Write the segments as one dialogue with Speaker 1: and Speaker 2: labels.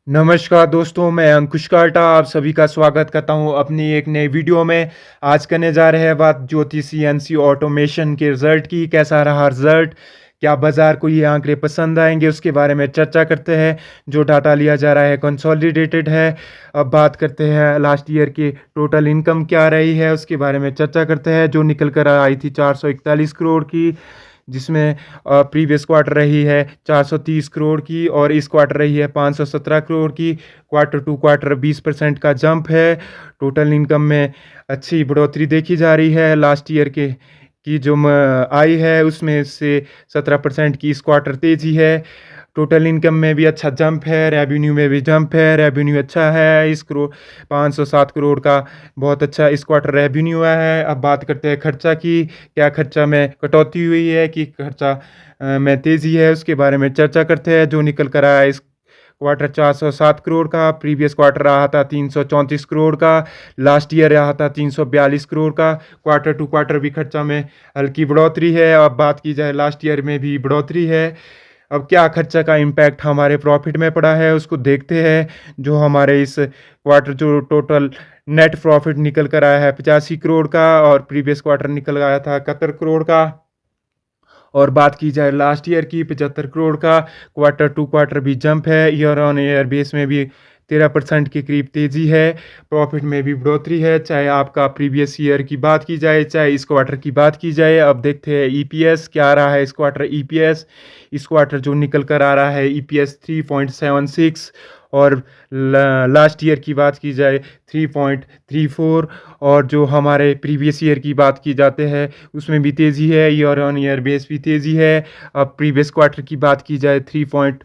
Speaker 1: नमस्कार दोस्तों, मैं अंकुश काल्टा आप सभी का स्वागत करता हूं अपनी एक नई वीडियो में। आज करने जा रहे हैं बात ज्योति सीएनसी ऑटोमेशन के रिज़ल्ट की। कैसा रहा रिज़ल्ट, क्या बाज़ार को ये आंकड़े पसंद आएंगे, उसके बारे में चर्चा करते हैं। जो डाटा लिया जा रहा है कंसोलिडेटेड है। अब बात करते हैं लास्ट ईयर की टोटल इनकम क्या रही है, उसके बारे में चर्चा करते हैं। जो निकल कर आई थी 441 करोड़ की, जिसमें प्रीवियस क्वार्टर रही है 430 करोड़ की और इस क्वार्टर रही है 517 करोड़ की। क्वार्टर टू क्वार्टर 20% का जंप है। टोटल इनकम में अच्छी बढ़ोतरी देखी जा रही है। लास्ट ईयर के की जो आई है उसमें से 17% की इस क्वार्टर तेजी है। टोटल इनकम में भी अच्छा जंप है, रेवेन्यू में भी जंप है। रेवेन्यू अच्छा है, इस करोड़ 507 करोड़ का बहुत अच्छा इस क्वार्टर रेवेन्यू है। अब बात करते हैं खर्चा की। क्या खर्चा में कटौती हुई है कि खर्चा में तेज़ी है, उसके बारे में चर्चा करते हैं। जो निकल कर आया इस क्वार्टर 407 करोड़ का, प्रीवियस क्वार्टर रहा था 334 करोड़ का, लास्ट ईयर रहा था 342 करोड़ का। क्वार्टर टू क्वार्टर भी खर्चा में हल्की बढ़ोतरी है। अब बात की जाए लास्ट ईयर में भी बढ़ोतरी है। अब क्या खर्चा का इम्पैक्ट हमारे प्रॉफिट में पड़ा है उसको देखते हैं। जो हमारे इस क्वार्टर जो टोटल नेट प्रॉफिट निकल कर आया है 85 करोड़ का और प्रीवियस क्वार्टर निकल आया था 71 करोड़ का। और बात की जाए लास्ट ईयर की 75 करोड़ का। क्वार्टर टू क्वार्टर भी जंप है, ईयर ऑन ईयर बेस में भी 13% के करीब तेज़ी है। प्रॉफिट में भी बढ़ोतरी है, चाहे आपका प्रीवियस ईयर की बात की जाए चाहे इस क्वार्टर की बात की जाए। अब देखते हैं ईपीएस क्या रहा है इस क्वार्टर। ईपीएस इस क्वार्टर जो निकल कर आ रहा है ईपीएस 3.76 और लास्ट ईयर की बात की जाए 3.34। और जो हमारे प्रीवियस ईयर की बात की जाते हैं उसमें भी तेज़ी है, ईयर ऑन ईयर बेस भी तेज़ी है। अब प्रीवियस क्वार्टर की बात की जाए 3.14।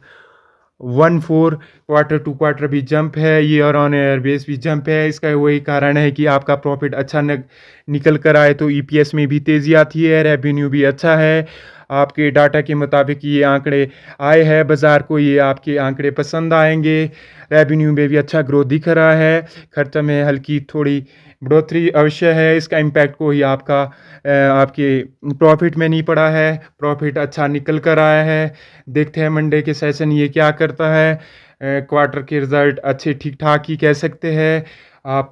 Speaker 1: क्वार्टर टू क्वार्टर भी जंप है, ईयर ऑन ईयर बेस भी जंप है। इसका वही कारण है कि आपका प्रॉफिट अच्छा निकल कर आए तो ईपीएस में भी तेज़ी आती है, रेवेन्यू भी अच्छा है। आपके डाटा के मुताबिक ये आंकड़े आए हैं, बाज़ार को ये आपके आंकड़े पसंद आएंगे। रेवेन्यू में भी अच्छा ग्रोथ दिख रहा है, खर्चा में हल्की थोड़ी बढ़ोतरी अवश्य है। इसका इम्पैक्ट कोई आपके प्रॉफिट में नहीं पड़ा है, प्रॉफिट अच्छा निकल कर आया है। देखते हैं मंडे के सेशन ये क्या करता है। क्वार्टर के रिज़ल्ट अच्छे ठीक ठाक ही कह सकते हैं। आप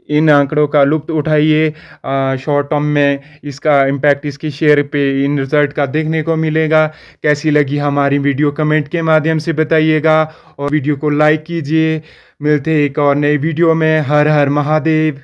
Speaker 1: इन आंकड़ों का लुत्फ़ उठाइए। शॉर्ट टर्म में इसका इम्पैक्ट इसके शेयर पे इन रिज़ल्ट का देखने को मिलेगा। कैसी लगी हमारी वीडियो कमेंट के माध्यम से बताइएगा और वीडियो को लाइक कीजिए। मिलते हैं एक और नई वीडियो में। हर हर महादेव।